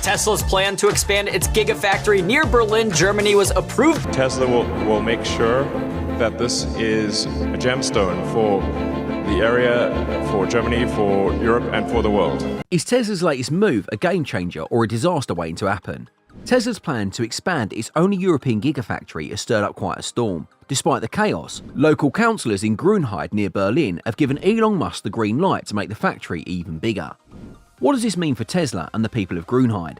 Tesla's plan to expand its Gigafactory near Berlin, Germany was approved. Tesla will make sure that this is a gemstone for the area, for Germany, for Europe, and for the world. Is Tesla's latest move a game changer or a disaster waiting to happen? Tesla's plan to expand its only European Gigafactory has stirred up quite a storm. Despite the chaos, local councillors in Grünheide near Berlin have given Elon Musk the green light to make the factory even bigger. What does this mean for Tesla and the people of Grünheide?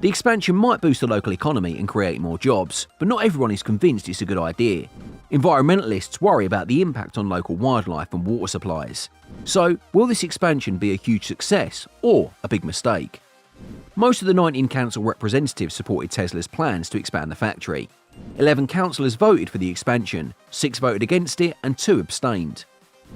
The expansion might boost the local economy and create more jobs, but not everyone is convinced it's a good idea. Environmentalists worry about the impact on local wildlife and water supplies. So, will this expansion be a huge success or a big mistake? Most of the 19 council representatives supported Tesla's plans to expand the factory. 11 councillors voted for the expansion, 6 voted against it and 2 abstained.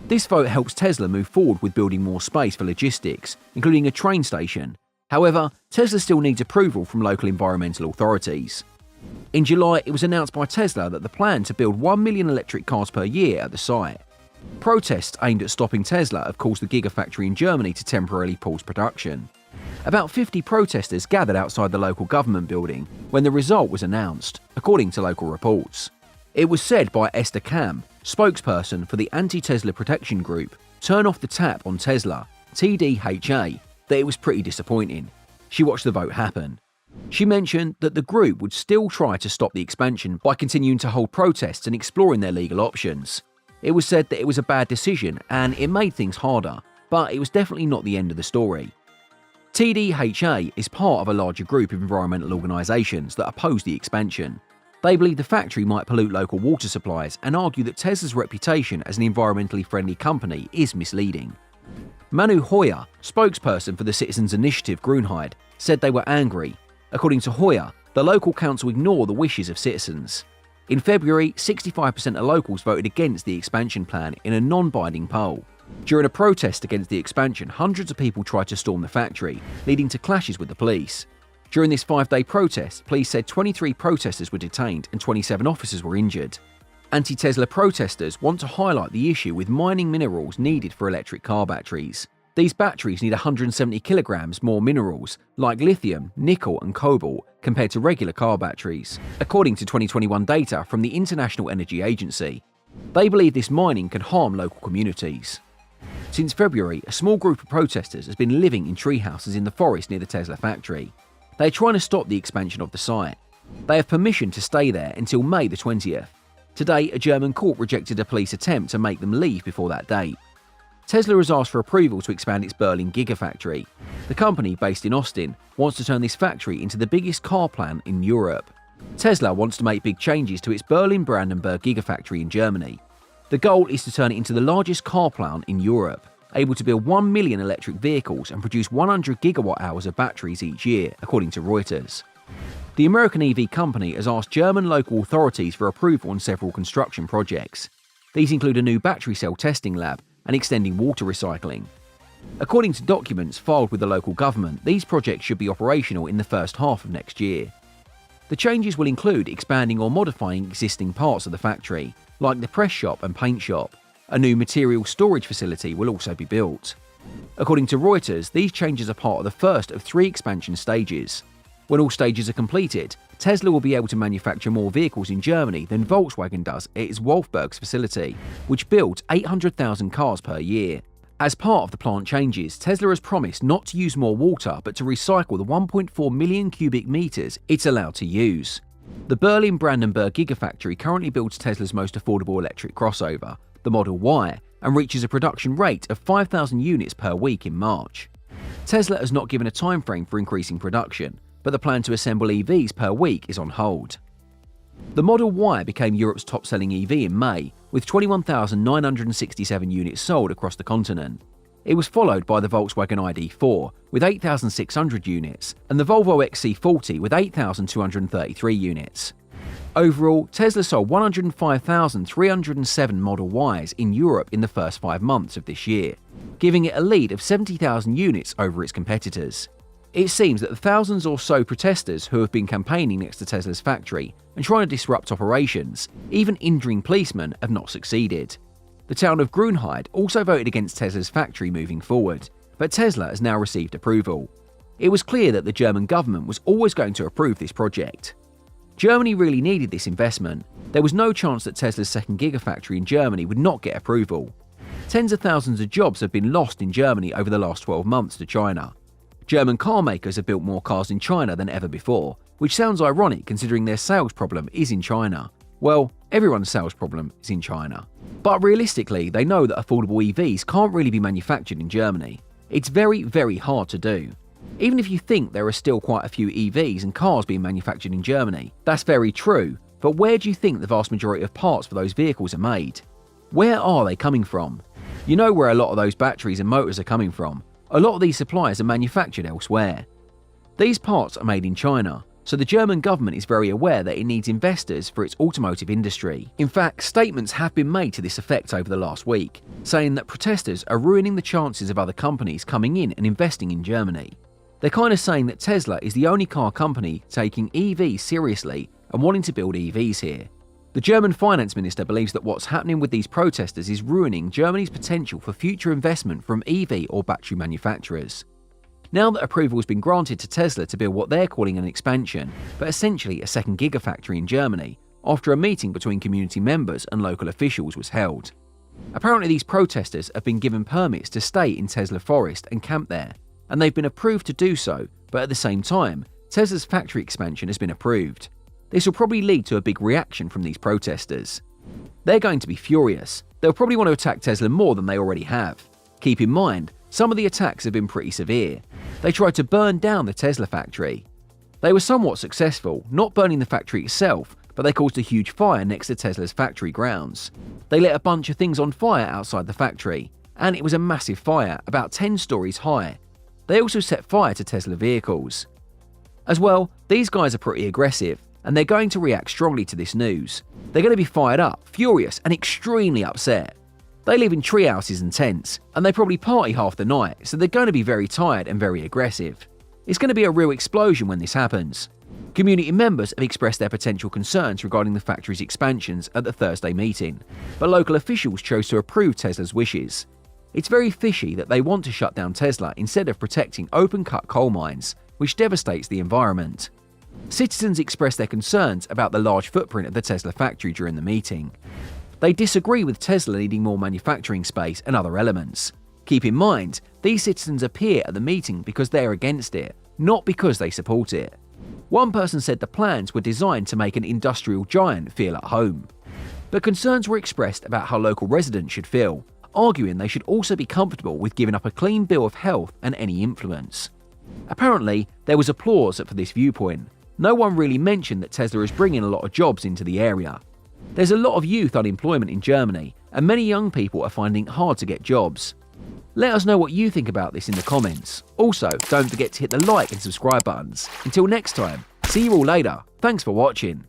This vote helps Tesla move forward with building more space for logistics, including a train station. However, Tesla still needs approval from local environmental authorities. In July, it was announced by Tesla that the plan to build 1 million electric cars per year at the site. Protests aimed at stopping Tesla have caused the Gigafactory in Germany to temporarily pause production. About 50 protesters gathered outside the local government building when the result was announced, according to local reports. It was said by Esther Kam, spokesperson for the anti-Tesla protection group Turn Off the Tap on Tesla, TDHA, that it was pretty disappointing. She watched the vote happen. She mentioned that the group would still try to stop the expansion by continuing to hold protests and exploring their legal options. It was said that it was a bad decision and it made things harder, but it was definitely not the end of the story. TDHA is part of a larger group of environmental organisations that oppose the expansion. They believe the factory might pollute local water supplies and argue that Tesla's reputation as an environmentally friendly company is misleading. Manu Hoyer, spokesperson for the Citizens Initiative Grünheide, said they were angry. According to Hoyer, the local council ignore the wishes of citizens. In February, 65% of locals voted against the expansion plan in a non-binding poll. During a protest against the expansion, hundreds of people tried to storm the factory, leading to clashes with the police. During this 5-day protest, police said 23 protesters were detained and 27 officers were injured. Anti-Tesla protesters want to highlight the issue with mining minerals needed for electric car batteries. These batteries need 170 kilograms more minerals, like lithium, nickel and cobalt, compared to regular car batteries, according to 2021 data from the International Energy Agency. They believe this mining can harm local communities. Since February, a small group of protesters has been living in tree houses in the forest near the Tesla factory. They are trying to stop the expansion of the site. They have permission to stay there until May the 20th. Today, a German court rejected a police attempt to make them leave before that date. Tesla has asked for approval to expand its Berlin Gigafactory. The company, based in Austin, wants to turn this factory into the biggest car plant in Europe. Tesla wants to make big changes to its Berlin-Brandenburg Gigafactory in Germany. The goal is to turn it into the largest car plant in Europe, able to build 1 million electric vehicles and produce 100 gigawatt-hours of batteries each year, according to Reuters. The American EV company has asked German local authorities for approval on several construction projects. These include a new battery cell testing lab and extending water recycling. According to documents filed with the local government, these projects should be operational in the first half of next year. The changes will include expanding or modifying existing parts of the factory, like the press shop and paint shop. A new material storage facility will also be built. According to Reuters, these changes are part of the first of 3 expansion stages. When all stages are completed, Tesla will be able to manufacture more vehicles in Germany than Volkswagen does at its Wolfsburg facility, which builds 800,000 cars per year. As part of the plant changes, Tesla has promised not to use more water but to recycle the 1.4 million cubic meters it's allowed to use. The Berlin-Brandenburg Gigafactory currently builds Tesla's most affordable electric crossover, the Model Y, and reaches a production rate of 5,000 units per week in March. Tesla has not given a timeframe for increasing production, but the plan to assemble EVs per week is on hold. The Model Y became Europe's top-selling EV in May, with 21,967 units sold across the continent. It was followed by the Volkswagen ID.4 with 8,600 units and the Volvo XC40 with 8,233 units. Overall, Tesla sold 105,307 Model Ys in Europe in the first 5 months of this year, giving it a lead of 70,000 units over its competitors. It seems that the thousands or so protesters who have been campaigning next to Tesla's factory and trying to disrupt operations, even injuring policemen, have not succeeded. The town of Grünheide also voted against Tesla's factory moving forward, but Tesla has now received approval. It was clear that the German government was always going to approve this project. Germany really needed this investment. There was no chance that Tesla's second Gigafactory in Germany would not get approval. Tens of thousands of jobs have been lost in Germany over the last 12 months to China. German car makers have built more cars in China than ever before, which sounds ironic considering their sales problem is in China. Well, everyone's sales problem is in China. But realistically, they know that affordable EVs can't really be manufactured in Germany. It's very, very hard to do. Even if you think there are still quite a few EVs and cars being manufactured in Germany, that's very true, but where do you think the vast majority of parts for those vehicles are made? Where are they coming from? You know where a lot of those batteries and motors are coming from. A lot of these suppliers are manufactured elsewhere. These parts are made in China, so the German government is very aware that it needs investors for its automotive industry. In fact, statements have been made to this effect over the last week, saying that protesters are ruining the chances of other companies coming in and investing in Germany. They're kind of saying that Tesla is the only car company taking EVs seriously and wanting to build EVs here. The German finance minister believes that what's happening with these protesters is ruining Germany's potential for future investment from EV or battery manufacturers. Now that approval has been granted to Tesla to build what they're calling an expansion, but essentially a second Gigafactory in Germany, after a meeting between community members and local officials was held. Apparently these protesters have been given permits to stay in Tesla Forest and camp there, and they've been approved to do so, but at the same time, Tesla's factory expansion has been approved. This will probably lead to a big reaction from these protesters. They're going to be furious. They'll probably want to attack Tesla more than they already have. Keep in mind, some of the attacks have been pretty severe. They tried to burn down the Tesla factory. They were somewhat successful, not burning the factory itself, but they caused a huge fire next to Tesla's factory grounds. They lit a bunch of things on fire outside the factory, and it was a massive fire, about 10 stories high. They also set fire to Tesla vehicles. As well, these guys are pretty aggressive, and they're going to react strongly to this news. They're going to be fired up, furious, and extremely upset. They live in treehouses and tents, and they probably party half the night, so they're going to be very tired and very aggressive. It's going to be a real explosion when this happens. Community members have expressed their potential concerns regarding the factory's expansions at the Thursday meeting, but local officials chose to approve Tesla's wishes. It's very fishy that they want to shut down Tesla instead of protecting open-cut coal mines, which devastates the environment. Citizens expressed their concerns about the large footprint of the Tesla factory during the meeting. They disagree with Tesla needing more manufacturing space and other elements. Keep in mind, these citizens appear at the meeting because they are against it, not because they support it. One person said the plans were designed to make an industrial giant feel at home. But concerns were expressed about how local residents should feel, arguing they should also be comfortable with giving up a clean bill of health and any influence. Apparently, there was applause for this viewpoint. No one really mentioned that Tesla is bringing a lot of jobs into the area. There's a lot of youth unemployment in Germany, and many young people are finding it hard to get jobs. Let us know what you think about this in the comments. Also, don't forget to hit the like and subscribe buttons. Until next time, see you all later. Thanks for watching.